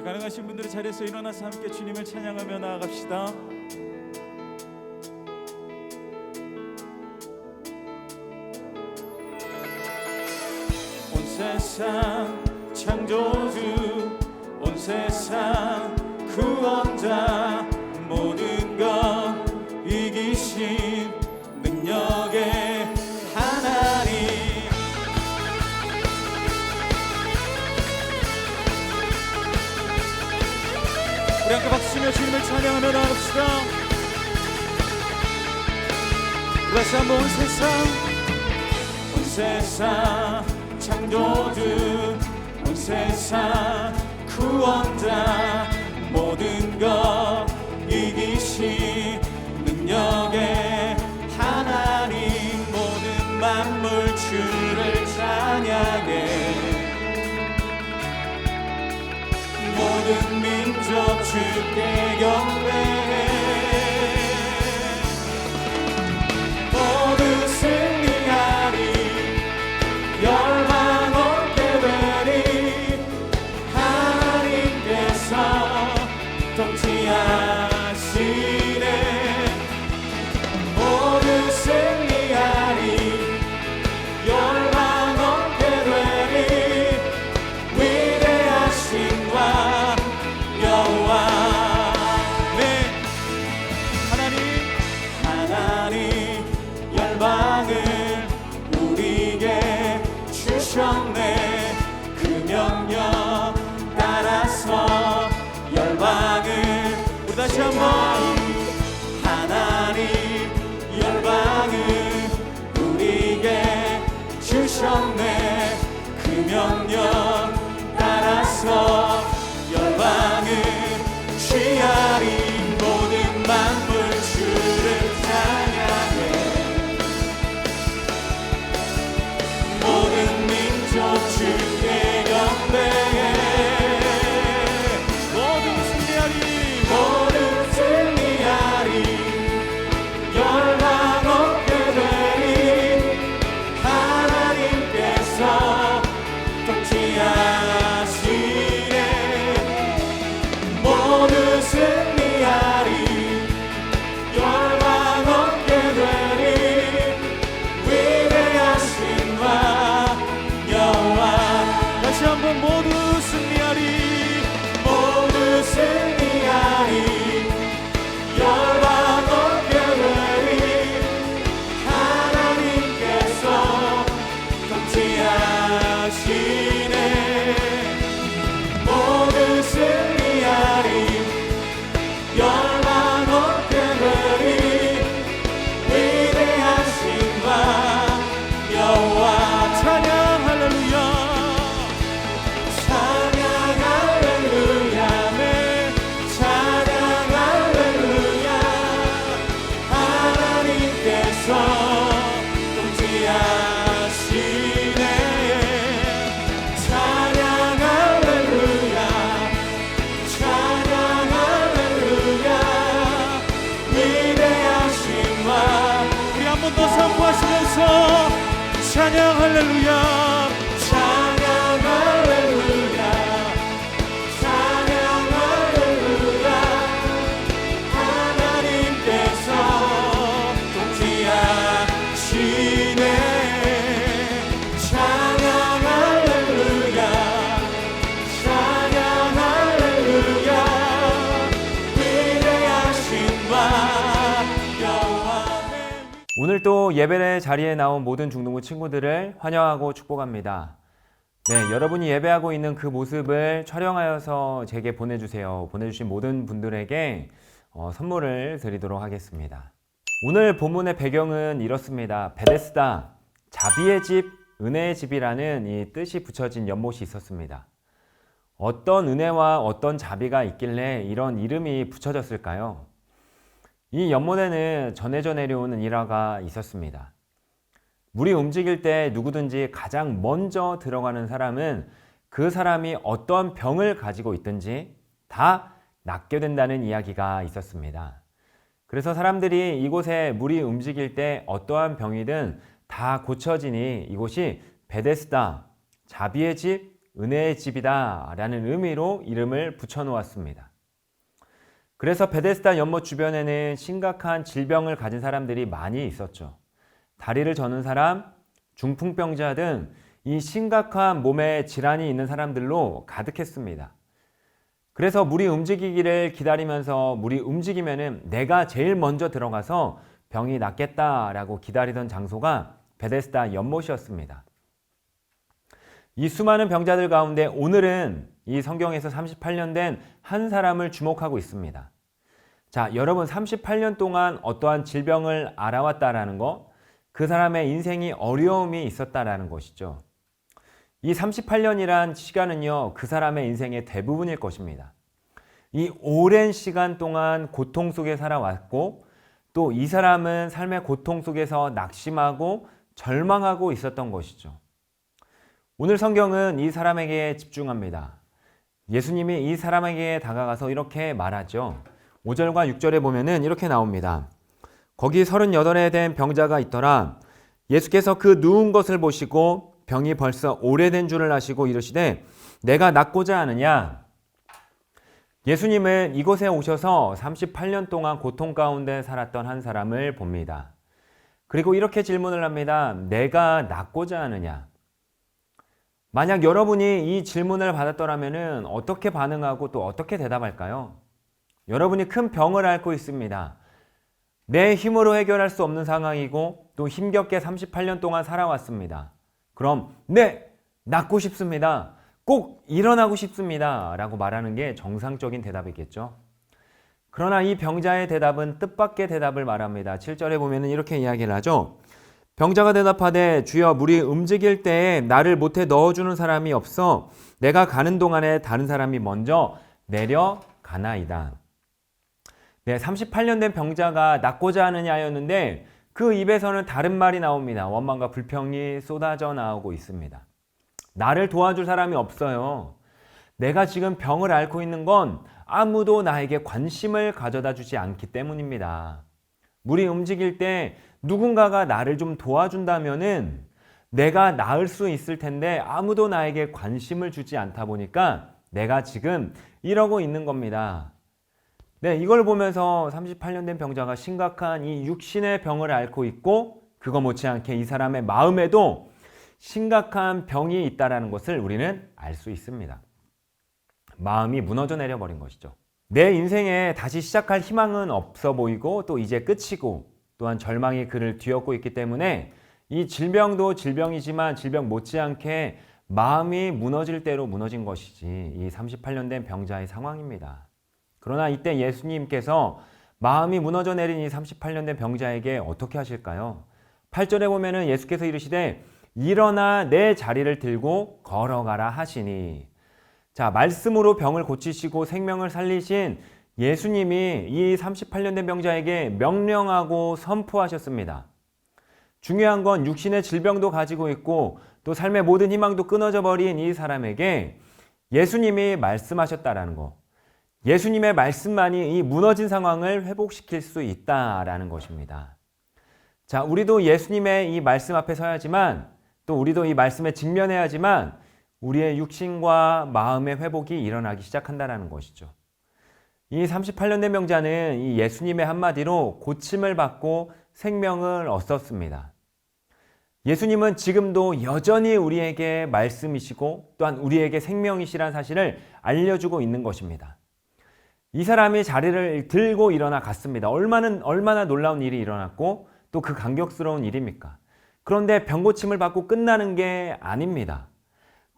가능하신 분들이 자리에서 일어나서 함께 주님을 찬양하며 나아갑시다. 온 세상 창조주, 온 세상 구원자, 모든 것 이기신 능력의 하나님. 우리 함께 박수치며 주님을 찬양하며 나갑시다. 다시 한번 온 세상 창조주, 온 세상 구원자, 모든 것 이기신 능력의 하나님. 모든 만물 주를 찬양해. 모든 민족 주께 경배해. 모두 승리하리, 열방 얻게 되리. 하나님께서 통치하시네. 모두 승리하리, 열방 얻게 되리. 위대하신과 여호와. 네, 하나님 열방을 우리에게 주셨네. 그 명령 따라서 열방을, 우리 다시 한번. 하나님 열방을 우리에게 주셨네. 그 명령 따라서 열방을 취하리. 모든 만물 주를 찬양해. 모든 민족 주께 경배해. 모든 승리하리, 모든 승리하리, 열방 얻게 되리. 하나님께서 통치하시네. 모두 승리하리, 열방 얻게 되리. 위대하신과 여호와. 다시 한번 모두 승리하리, 모두 승리하리, 열방 얻게 되리. 하나님께서 통치하시네. 모두 승리하리, 열방 얻게 되리. 위대하신과 여호와. 찬양 할렐루야, 찬양 할렐루야, 네, 찬양 할렐루야. 하나님께서 통치하시네. 찬양 할렐루야, 찬양 할렐루야. 위대하신과. 우리 한 번 더 선포하시면서 찬양 할렐루야, 찬양 할렐루야, 찬양 할렐루야. 하나님께서 통치하시네. 찬양 할렐루야, 찬양 할렐루야. 위대하신과 여호와. 오늘 또 예배 자리에 나온 모든 중동부 친구들을 환영하고 축복합니다. 네, 여러분이 예배하고 있는 그 모습을 촬영하여서 제게 보내주세요. 보내주신 모든 분들에게 선물을 드리도록 하겠습니다. 오늘 본문의 배경은 이렇습니다. 베데스다, 자비의 집, 은혜의 집이라는 이 뜻이 붙여진 연못이 있었습니다. 어떤 은혜와 어떤 자비가 있길래 이런 이름이 붙여졌을까요? 이 연못에는 전해져 내려오는 일화가 있었습니다. 물이 움직일 때 누구든지 가장 먼저 들어가는 사람은 그 사람이 어떤 병을 가지고 있든지 다 낫게 된다는 이야기가 있었습니다. 그래서 사람들이 이곳에 물이 움직일 때 어떠한 병이든 다 고쳐지니 이곳이 베데스다, 자비의 집, 은혜의 집이다 라는 의미로 이름을 붙여놓았습니다. 그래서 베데스다 연못 주변에는 심각한 질병을 가진 사람들이 많이 있었죠. 다리를 저는 사람, 중풍병자 등 이 심각한 몸에 질환이 있는 사람들로 가득했습니다. 그래서 물이 움직이기를 기다리면서 물이 움직이면은 내가 제일 먼저 들어가서 병이 낫겠다라고 기다리던 장소가 베데스다 연못이었습니다. 이 수많은 병자들 가운데 오늘은 이 성경에서 38년 된 한 사람을 주목하고 있습니다. 자, 여러분 38년 동안 어떠한 질병을 알아왔다라는 거, 그 사람의 인생이 어려움이 있었다라는 것이죠. 이 38년이란 시간은요, 그 사람의 인생의 대부분일 것입니다. 이 오랜 시간 동안 고통 속에 살아왔고, 또 이 사람은 삶의 고통 속에서 낙심하고 절망하고 있었던 것이죠. 오늘 성경은 이 사람에게 집중합니다. 예수님이 이 사람에게 다가가서 이렇게 말하죠. 5절과 6절에 보면은 이렇게 나옵니다. 거기 38에 된 병자가 있더라. 예수께서 그 누운 것을 보시고 병이 벌써 오래된 줄을 아시고 이르시되 내가 낫고자 하느냐? 예수님은 이곳에 오셔서 38년 동안 고통 가운데 살았던 한 사람을 봅니다. 그리고 이렇게 질문을 합니다. 내가 낫고자 하느냐? 만약 여러분이 이 질문을 받았더라면 어떻게 반응하고 또 어떻게 대답할까요? 여러분이 큰 병을 앓고 있습니다. 내 힘으로 해결할 수 없는 상황이고 또 힘겹게 38년 동안 살아왔습니다. 그럼 네, 낫고 싶습니다. 꼭 일어나고 싶습니다. 라고 말하는 게 정상적인 대답이겠죠. 그러나 이 병자의 대답은 뜻밖의 대답을 말합니다. 7절에 보면 이렇게 이야기를 하죠. 병자가 대답하되 주여 물이 움직일 때에 나를 못해 넣어주는 사람이 없어 내가 가는 동안에 다른 사람이 먼저 내려가나이다. 네, 38년 된 병자가 낫고자 하느냐였는데 그 입에서는 다른 말이 나옵니다. 원망과 불평이 쏟아져 나오고 있습니다. 나를 도와줄 사람이 없어요. 내가 지금 병을 앓고 있는 건 아무도 나에게 관심을 가져다 주지 않기 때문입니다. 물이 움직일 때 누군가가 나를 좀 도와준다면은 내가 나을 수 있을 텐데 아무도 나에게 관심을 주지 않다 보니까 내가 지금 이러고 있는 겁니다. 네, 이걸 보면서 38년 된 병자가 심각한 이 육신의 병을 앓고 있고 그거 못지않게 이 사람의 마음에도 심각한 병이 있다는 것을 우리는 알 수 있습니다. 마음이 무너져 내려버린 것이죠. 내 인생에 다시 시작할 희망은 없어 보이고 또 이제 끝이고 또한 절망이 그를 뒤엎고 있기 때문에 이 질병도 질병이지만 질병 못지않게 마음이 무너질 대로 무너진 것이지 이 38년 된 병자의 상황입니다. 그러나 이때 예수님께서 마음이 무너져 내린 이 38년 된 병자에게 어떻게 하실까요? 8절에 보면은 예수께서 이르시되 일어나 내 자리를 들고 걸어가라 하시니. 자, 말씀으로 병을 고치시고 생명을 살리신 예수님이 이 38년 된 병자에게 명령하고 선포하셨습니다. 중요한 건 육신의 질병도 가지고 있고 또 삶의 모든 희망도 끊어져 버린 이 사람에게 예수님이 말씀하셨다라는 거. 예수님의 말씀만이 이 무너진 상황을 회복시킬 수 있다라는 것입니다. 자, 우리도 예수님의 이 말씀 앞에 서야지만 또 우리도 이 말씀에 직면해야지만 우리의 육신과 마음의 회복이 일어나기 시작한다는 것이죠. 이 38년 된 병자는 이 예수님의 한마디로 고침을 받고 생명을 얻었습니다. 예수님은 지금도 여전히 우리에게 말씀이시고 또한 우리에게 생명이시라는 사실을 알려주고 있는 것입니다. 이 사람이 자리를 들고 일어나 갔습니다. 얼마나 놀라운 일이 일어났고 또 그 감격스러운 일입니까? 그런데 병고침을 받고 끝나는 게 아닙니다.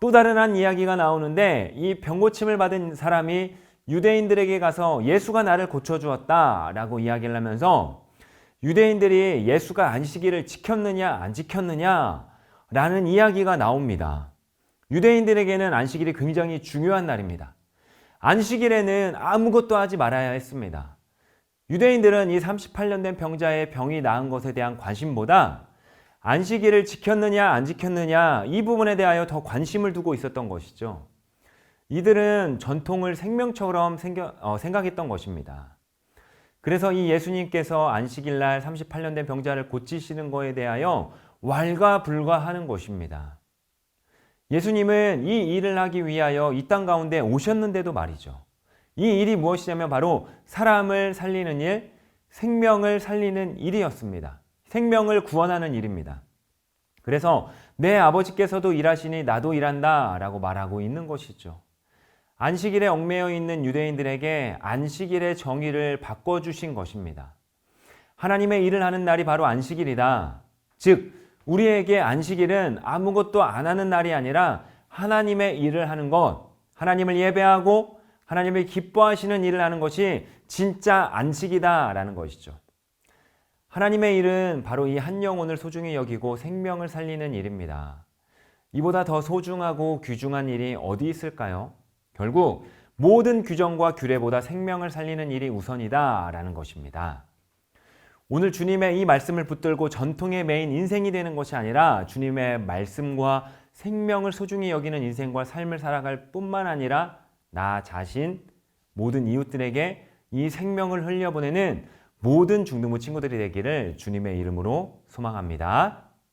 또 다른 한 이야기가 나오는데 이 병고침을 받은 사람이 유대인들에게 가서 예수가 나를 고쳐주었다라고 이야기를 하면서 유대인들이 예수가 안식일을 지켰느냐 안 지켰느냐라는 이야기가 나옵니다. 유대인들에게는 안식일이 굉장히 중요한 날입니다. 안식일에는 아무것도 하지 말아야 했습니다. 유대인들은 이 38년 된 병자의 병이 나은 것에 대한 관심보다 안식일을 지켰느냐 안 지켰느냐 이 부분에 대하여 더 관심을 두고 있었던 것이죠. 이들은 전통을 생명처럼 생각했던 것입니다. 그래서 이 예수님께서 안식일날 38년 된 병자를 고치시는 것에 대하여 왈가불가하는 것입니다. 예수님은 이 일을 하기 위하여 이 땅 가운데 오셨는데도 말이죠. 이 일이 무엇이냐면 바로 사람을 살리는 일, 생명을 살리는 일이었습니다. 생명을 구원하는 일입니다. 그래서 내 아버지께서도 일하시니 나도 일한다 라고 말하고 있는 것이죠. 안식일에 얽매여 있는 유대인들에게 안식일의 정의를 바꿔주신 것입니다. 하나님의 일을 하는 날이 바로 안식일이다. 즉, 우리에게 안식일은 아무것도 안 하는 날이 아니라 하나님의 일을 하는 것, 하나님을 예배하고 하나님을 기뻐하시는 일을 하는 것이 진짜 안식이다라는 것이죠. 하나님의 일은 바로 이 한 영혼을 소중히 여기고 생명을 살리는 일입니다. 이보다 더 소중하고 귀중한 일이 어디 있을까요? 결국 모든 규정과 규례보다 생명을 살리는 일이 우선이다라는 것입니다. 오늘 주님의 이 말씀을 붙들고 전통에 매인 인생이 되는 것이 아니라 주님의 말씀과 생명을 소중히 여기는 인생과 삶을 살아갈 뿐만 아니라 나 자신, 모든 이웃들에게 이 생명을 흘려보내는 모든 중등부 친구들이 되기를 주님의 이름으로 소망합니다.